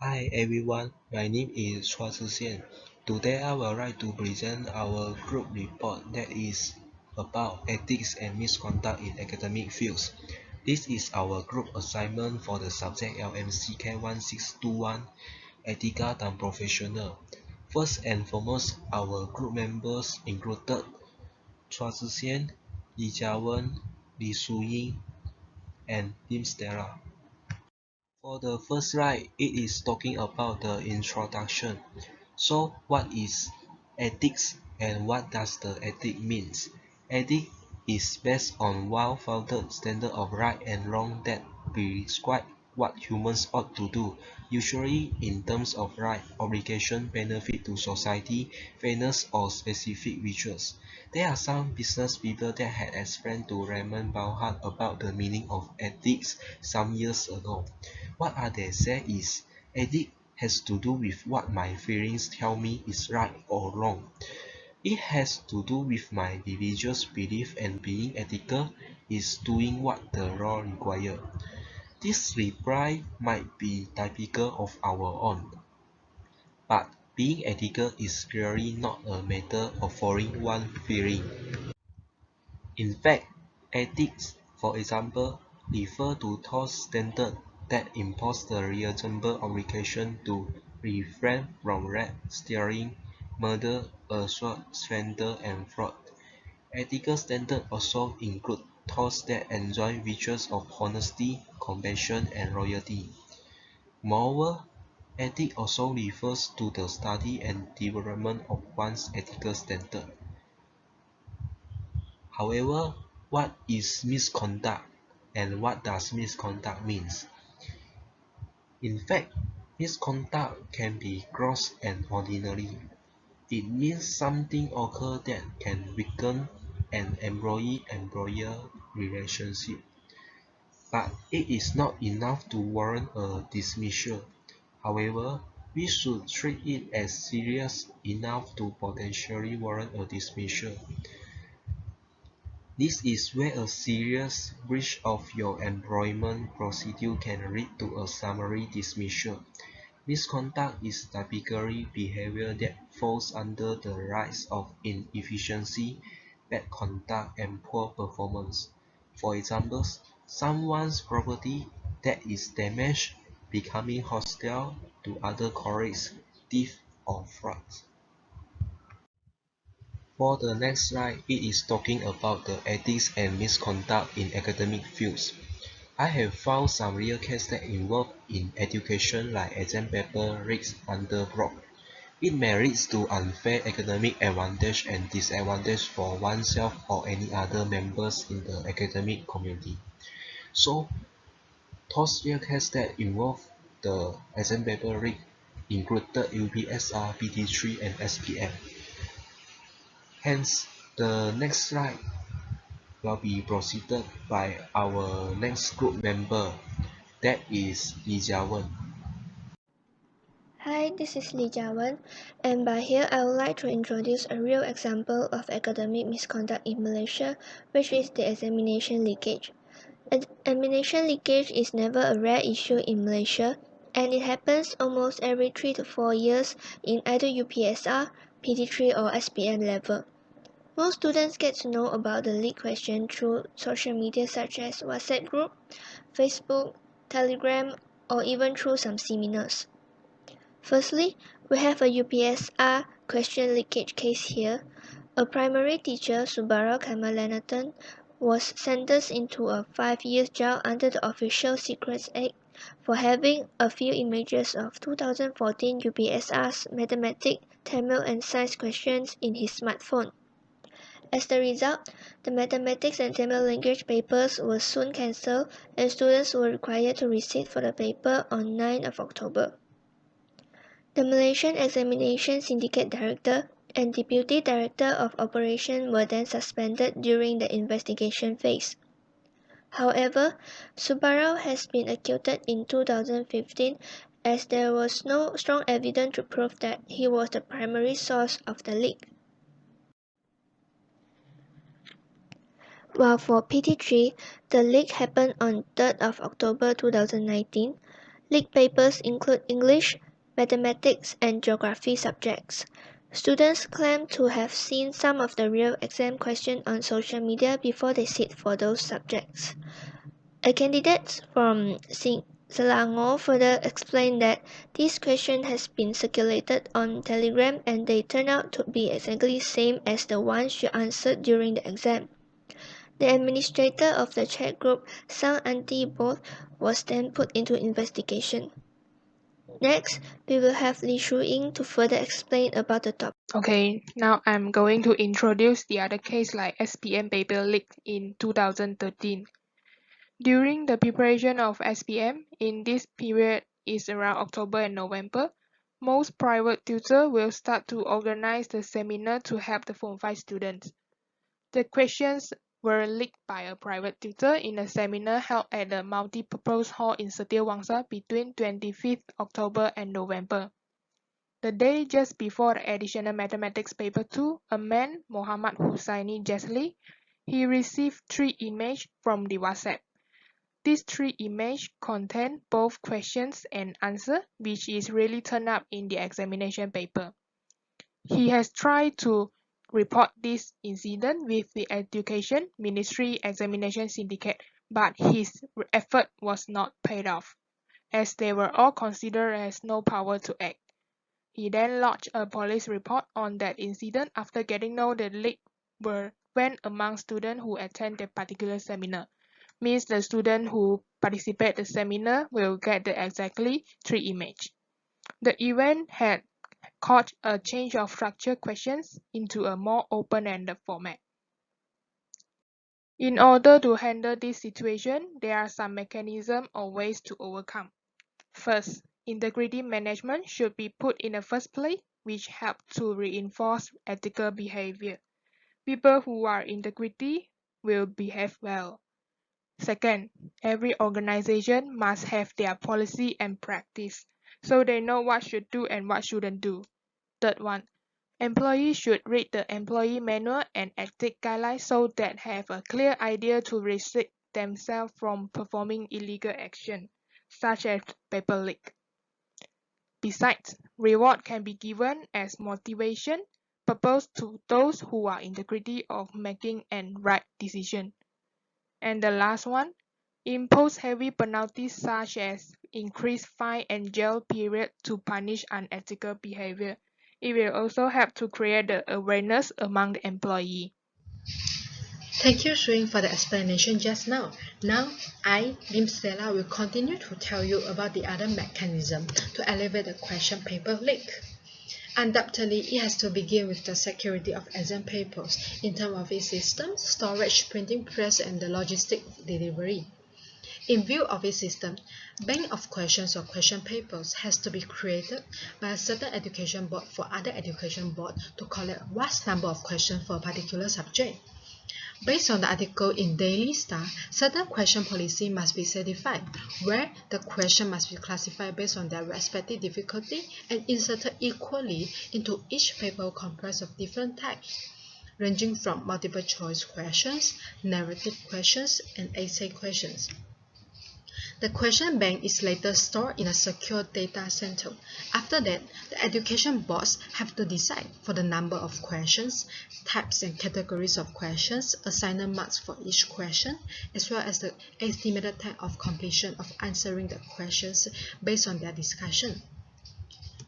Hi everyone, my name is CHUAH. Today I will like to present our group report that is about ethics and misconduct in academic fields. This is our group assignment for the subject Lmck 1621, Ethical and Professional. First and foremost, our group members included CHUAH, Lijiawen, YING, and Stella. For the first slide, it is talking about the introduction. So what is ethics and what does the ethic means? Ethics is based on well-founded standard of right and wrong that prescribe what humans ought to do, usually in terms of right, obligation, benefit to society, fairness, or specific virtues. There are some business people that had explained to Raymond Bauhat about the meaning of ethics some years ago. What are they say is ethics has to do with what my feelings tell me is right or wrong. It has to do with my religious belief, and being ethical is doing what the law requires. This reply might be typical of our own, but being ethical is clearly not a matter of following one feeling. In fact, ethics, for example, refer to those standards that impose the reasonable obligation to refrain from rape, stealing, murder, assault, slander, and fraud. Ethical standards also include those that enjoy virtues of honesty, compassion, and loyalty. Moreover, ethics also refers to the study and development of one's ethical standards. However, what is misconduct and what does misconduct means? In fact, misconduct can be gross and ordinary. It means something occurs that can weaken an employee-employer relationship, but it is not enough to warrant a dismissal. However, we should treat it as serious enough to potentially warrant a dismissal. This is where a serious breach of your employment procedure can lead to a summary dismissal. Misconduct is typically behavior that falls under the rise of inefficiency, bad conduct, and poor performance. For example, someone's property that is damaged, becoming hostile to other colleagues, thief, or fraud. For the next slide, it is talking about the ethics and misconduct in academic fields. I have found some real cases that involve in education like exam paper rigged under block. It may lead to unfair academic advantage and disadvantage for oneself or any other members in the academic community. So, those real cases that involve the exam paper rig included UPSR, PT3, and SPM. Hence, the next slide will be proceeded by our next group member, that is Lijiawen. Hi, this is Lijiawen, and by here I would like to introduce a real example of academic misconduct in Malaysia, which is the examination leakage. Examination leakage is never a rare issue in Malaysia, and it happens almost every 3 to 4 years in either UPSR, PT3 or SPM level. Most students get to know about the leaked question through social media such as WhatsApp group, Facebook, Telegram, or even through some seminars. Firstly, we have a UPSR question leakage case here. A primary teacher, Subara Kamalanathan, was sentenced into a 5-year jail under the Official Secrets Act for having a few images of 2014 UPSR's mathematics, Tamil and science questions in his smartphone. As the result, the mathematics and Tamil language papers were soon cancelled and students were required to resit for the paper on 9 of October. The Malaysian Examination Syndicate Director and Deputy Director of Operation were then suspended during the investigation phase. However, Subarao has been acquitted in 2015 as there was no strong evidence to prove that he was the primary source of the leak. While for PT3, the leak happened on 3rd of October 2019. Leaked papers include English, mathematics, and geography subjects. Students claim to have seen some of the real exam questions on social media before they sit for those subjects. A candidate from Selangor further explained that this question has been circulated on Telegram and they turn out to be exactly the same as the ones she answered during the exam. The administrator of the chat group, Sang Auntie Both, was then put into investigation. Next, we will have Li Shu-ying to further explain about the topic. Okay, now I'm going to introduce the other case like SPM paper leak in 2013. During the preparation of SPM, in this period is around October and November, most private tutors will start to organize the seminar to help the Form 5 students. The questions were leaked by a private tutor in a seminar held at the multi-purpose hall in Setiawangsa between 25th October and November. The day just before the additional mathematics paper 2, a man, Muhammad Husaini Jasli, he received 3 images from the WhatsApp. These 3 images contain both questions and answers, which is really turned up in the examination paper. He has tried to report this incident with the Education Ministry Examination Syndicate, but his effort was not paid off, as they were all considered as no power to act. He then lodged a police report on that incident after getting know the leak went among students who attend the particular seminar. Means the student who participate the seminar will get the exactly 3 images. The event had caused a change of structure questions into a more open-ended format. In order to handle this situation, there are some mechanisms or ways to overcome. First, integrity management should be put in the first place, which helps to reinforce ethical behavior. People who are integrity will behave well. Second, every organization must have their policy and practice, so they know what should do and what shouldn't do. Third one, employees should read the employee manual and ethics guidelines so that have a clear idea to restrict themselves from performing illegal action, such as paper leak. Besides, reward can be given as motivation purpose to those who are integrity of making and right decision. And the last one, impose heavy penalties such as increased fine and jail period to punish unethical behavior. It will also help to create the awareness among the employee. Thank you, Shuing, for the explanation just now. Now, Stella, will continue to tell you about the other mechanism to elevate the question paper leak. Undoubtedly, it has to begin with the security of exam papers in terms of its system, storage, printing press, and the logistic delivery. In view of its system, bank of questions or question papers has to be created by a certain education board for other education board to collect vast number of questions for a particular subject. Based on the article in Daily Star, certain question policy must be certified, where the question must be classified based on their respective difficulty and inserted equally into each paper comprised of different types, ranging from multiple choice questions, narrative questions, and essay questions. The question bank is later stored in a secure data center. After that, the education boards have to decide for the number of questions, types and categories of questions, assignment marks for each question, as well as the estimated time of completion of answering the questions based on their discussion.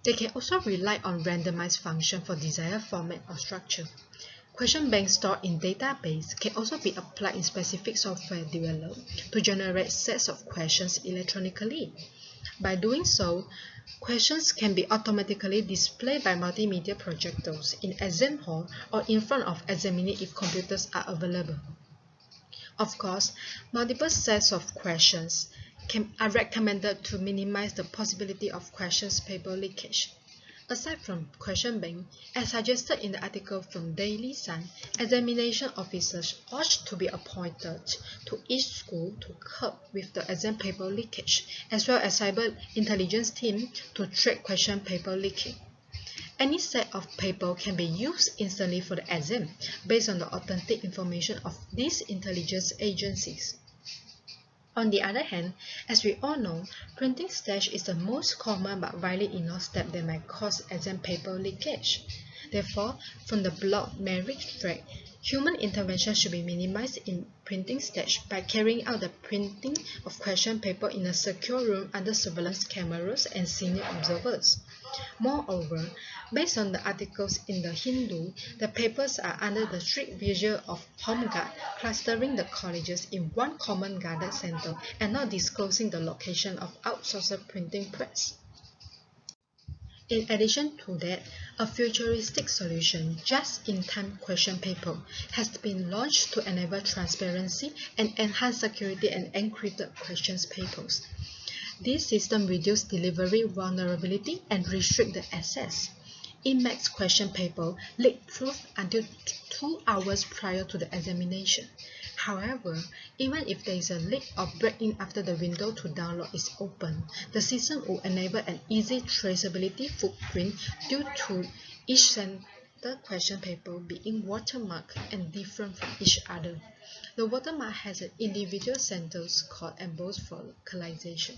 They can also rely on randomized function for desired format or structure. Question banks stored in database can also be applied in specific software developed to generate sets of questions electronically. By doing so, questions can be automatically displayed by multimedia projectors in exam hall or in front of examinee if computers are available. Of course, multiple sets of questions are recommended to minimize the possibility of questions paper leakage. Aside from question bank, as suggested in the article from Daily Sun, examination officers ought to be appointed to each school to curb with the exam paper leakage, as well as cyber intelligence team to track question paper leaking. Any set of paper can be used instantly for the exam based on the authentic information of these intelligence agencies. On the other hand, as we all know, printing stash is the most common but widely ignored step that might cause exam paper leakage. Therefore, from the blog merit thread, human intervention should be minimized in printing stash by carrying out the printing of question paper in a secure room under surveillance cameras and senior observers. Moreover, based on the articles in the Hindu, the papers are under the strict vigil of Home Guard, clustering the colleges in one common guarded center and not disclosing the location of outsourced printing press. In addition to that, a futuristic solution, just-in-time question paper, has been launched to enable transparency and enhance security and encrypted questions papers. This system reduces delivery vulnerability and restricts the access. Lmck's question paper leaked proof until 2 hours prior to the examination. However, even if there is a leak or break-in after the window to download is open, the system will enable an easy traceability footprint due to each center question paper being watermarked and different from each other. The watermark has an individual center's code embossed for localization.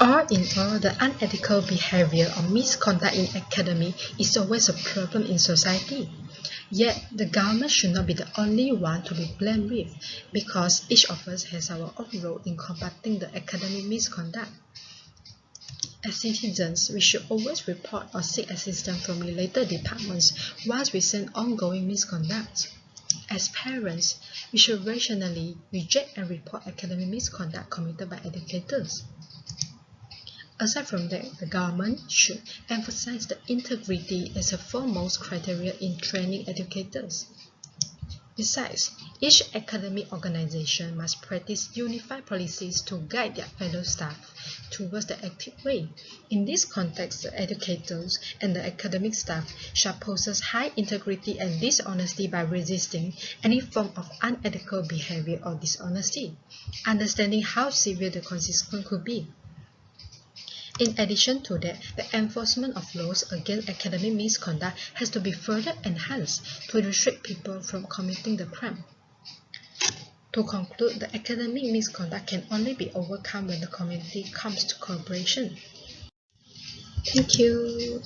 All in all, the unethical behavior or misconduct in academy is always a problem in society. Yet, the government should not be the only one to be blamed with, because each of us has our own role in combating the academic misconduct. As citizens, we should always report or seek assistance from related departments once we see ongoing misconduct. As parents, we should rationally reject and report academic misconduct committed by educators. Aside from that, the government should emphasize the integrity as a foremost criteria in training educators. Besides, each academic organization must practice unified policies to guide their fellow staff towards the active way. In this context, the educators and the academic staff shall possess high integrity and dishonesty by resisting any form of unethical behavior or dishonesty, understanding how severe the consequence could be. In addition to that, the enforcement of laws against academic misconduct has to be further enhanced to restrict people from committing the crime. To conclude, the academic misconduct can only be overcome when the community comes to cooperation. Thank you.